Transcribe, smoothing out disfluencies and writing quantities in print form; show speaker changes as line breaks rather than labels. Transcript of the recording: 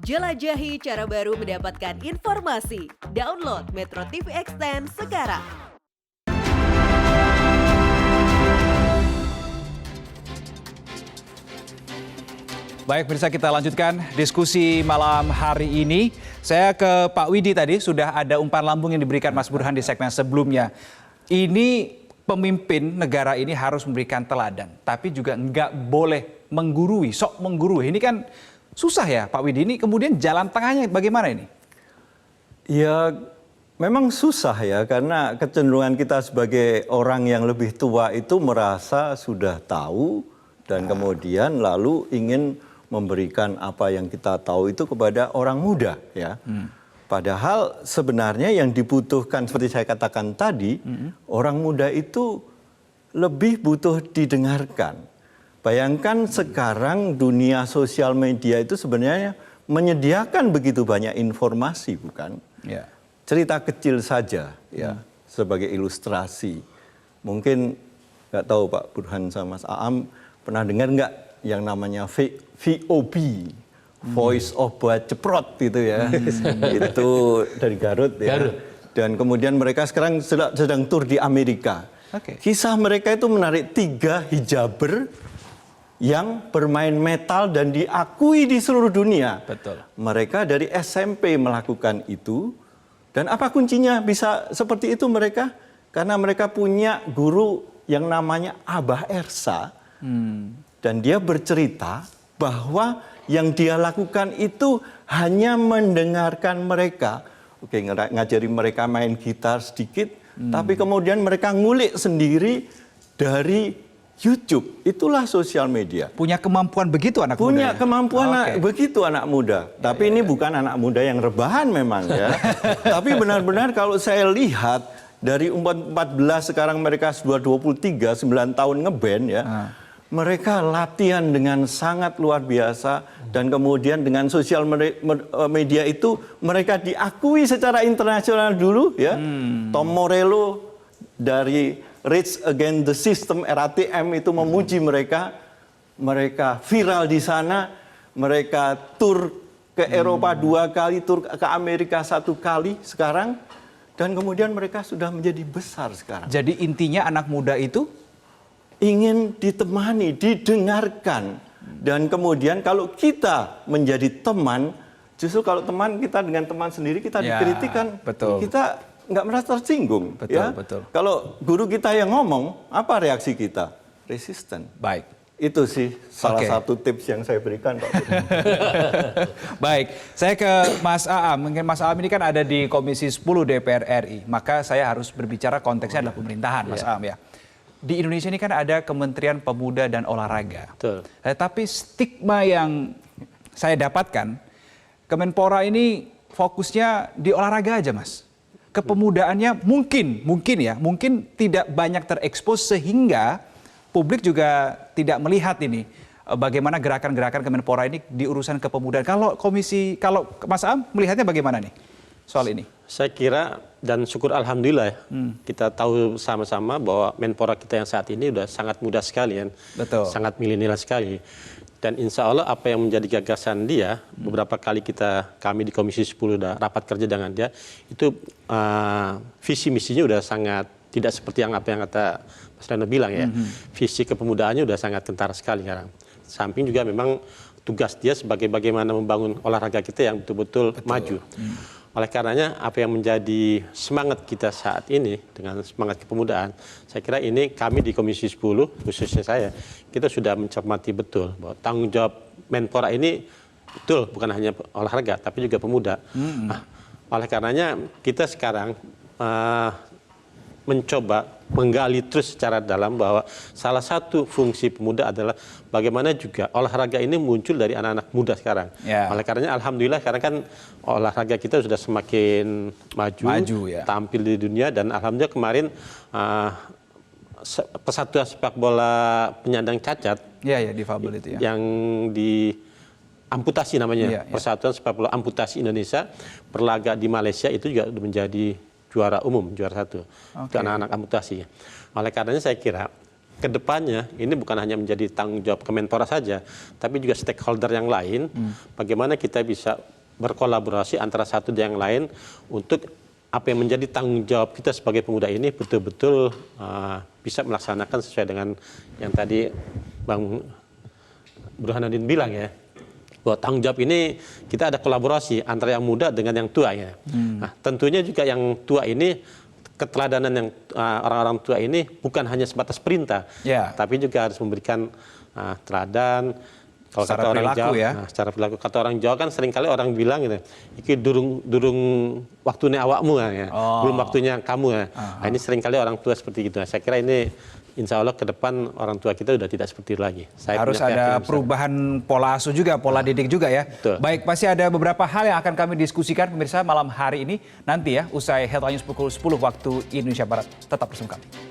Jelajahi cara baru mendapatkan informasi. Download Metro TV Extend sekarang.
Baik, pemirsa, kita lanjutkan diskusi malam hari ini. Saya ke Pak Widi tadi, sudah ada umpan lambung yang diberikan Mas Burhan di segmen sebelumnya. Ini pemimpin negara ini harus memberikan teladan, tapi juga nggak boleh menggurui, sok menggurui. Ini kan susah ya Pak Widi, ini kemudian jalan tengahnya bagaimana ini?
Ya memang susah ya, karena kecenderungan kita sebagai orang yang lebih tua itu merasa sudah tahu dan kemudian lalu ingin memberikan apa yang kita tahu itu kepada orang muda ya. Padahal sebenarnya yang dibutuhkan seperti saya katakan tadi, orang muda itu lebih butuh didengarkan. Bayangkan sekarang dunia sosial media itu sebenarnya menyediakan begitu banyak informasi, bukan?
Ya.
Cerita kecil saja ya sebagai ilustrasi. Mungkin nggak tahu Pak Burhan sama Mas Aam pernah dengar nggak yang namanya VOB, Voice of Buat Ceprot gitu ya. Itu dari Garut ya. Garut. Dan kemudian mereka sekarang sedang tur di Amerika. Kisah mereka itu menarik 3 hijaber yang bermain metal dan diakui di seluruh dunia.
Betul.
Mereka dari SMP melakukan itu. Dan apa kuncinya bisa seperti itu mereka? Karena mereka punya guru yang namanya Abah Ersa. Dan dia bercerita bahwa yang dia lakukan itu hanya mendengarkan mereka. Oke, ngajari mereka main gitar sedikit. Tapi kemudian mereka ngulik sendiri dari YouTube. Itulah sosial media.
Punya kemampuan begitu anak muda?
Punya kemampuan begitu anak muda. Tapi ini bukan anak muda yang rebahan memang ya. Tapi benar-benar kalau saya lihat dari umur 14 sekarang mereka sudah 23, 9 tahun ngeband ya. Mereka latihan dengan sangat luar biasa dan kemudian dengan sosial media itu mereka diakui secara internasional dulu ya. Tom Morello dari Rage Against the System RATM itu memuji mereka. Mereka viral di sana. Mereka tur ke Eropa 2 kali, tur ke Amerika 1 kali sekarang. Dan kemudian mereka sudah menjadi besar sekarang.
Jadi intinya anak muda itu
ingin ditemani, didengarkan. Dan kemudian kalau kita menjadi teman, justru kalau teman kita dengan teman sendiri kita dikritikan, kita nggak merasa tersinggung.
Betul.
Kalau guru kita yang ngomong, apa reaksi kita? Resisten.
Baik.
Itu sih salah satu tips yang saya berikan, Pak.
Baik, saya ke Mas Aam. Mungkin Mas Aam ini kan ada di Komisi 10 DPR RI, maka saya harus berbicara konteksnya adalah pemerintahan, Mas Aam ya. Di Indonesia ini kan ada Kementerian Pemuda dan Olahraga.
Betul.
Tapi stigma yang saya dapatkan, Kemenpora ini fokusnya di olahraga aja, Mas. Kepemudaannya mungkin tidak banyak terekspos sehingga publik juga tidak melihat ini bagaimana gerakan-gerakan Kemenpora ini di urusan kepemudaan. Kalau Mas Aam melihatnya bagaimana nih soal ini?
Saya kira dan syukur alhamdulillah kita tahu sama-sama bahwa Menpora kita yang saat ini sudah sangat muda sekali kan.
Betul.
Sangat milenial sekali. Dan insya Allah apa yang menjadi gagasan dia, beberapa kali kami di Komisi 10 sudah rapat kerja dengan dia, itu visi misinya sudah sangat tidak seperti apa yang kata Mas Reno bilang ya. Visi kepemudaannya sudah sangat kentara sekali sekarang. Samping juga memang tugas dia sebagai bagaimana membangun olahraga kita yang betul-betul maju. Oleh karenanya apa yang menjadi semangat kita saat ini dengan semangat kepemudaan, saya kira ini kami di Komisi 10, khususnya saya, kita sudah mencermati betul bahwa tanggung jawab Menpora ini betul bukan hanya olahraga tapi juga pemuda. Nah, oleh karenanya kita sekarang mencoba menggali terus secara dalam bahwa salah satu fungsi pemuda adalah bagaimana juga olahraga ini muncul dari anak-anak muda sekarang. Oleh karenanya alhamdulillah sekarang kan olahraga kita sudah semakin maju tampil di dunia dan alhamdulillah kemarin Persatuan Sepak Bola Penyandang Cacat
difabel itu ya.
Yang di amputasi namanya, Persatuan Sepak Bola Amputasi Indonesia berlaga di Malaysia itu juga menjadi juara umum, juara 1. Itu anak-anak amputasi. Oleh karenanya saya kira kedepannya ini bukan hanya menjadi tanggung jawab Kemenpora saja, tapi juga stakeholder yang lain, bagaimana kita bisa berkolaborasi antara satu dan yang lain untuk apa yang menjadi tanggung jawab kita sebagai pemuda ini betul-betul bisa melaksanakan sesuai dengan yang tadi Bang Burhanuddin bilang ya, bahwa tanggung jawab ini kita ada kolaborasi antara yang muda dengan yang tua ya. Nah, tentunya juga yang tua ini keteladanan yang orang-orang tua ini bukan hanya sebatas perintah, tapi juga harus memberikan teladan. Kalau
secara
kata orang
perilaku
Jawa,
ya.
Secara perilaku kata orang Jawa kan seringkali orang bilang gitu, iki durung waktunya awakmu ya, belum waktunya kamu ya. Nah, ini seringkali orang tua seperti itu. Nah, saya kira ini insya Allah ke depan orang tua kita sudah tidak seperti itu lagi.
Harus ada perubahan pola asuh juga, pola didik juga ya.
Betul.
Baik, pasti ada beberapa hal yang akan kami diskusikan pemirsa malam hari ini. Nanti ya, usai Headline News pukul 10 waktu Indonesia Barat. Tetap bersama kami.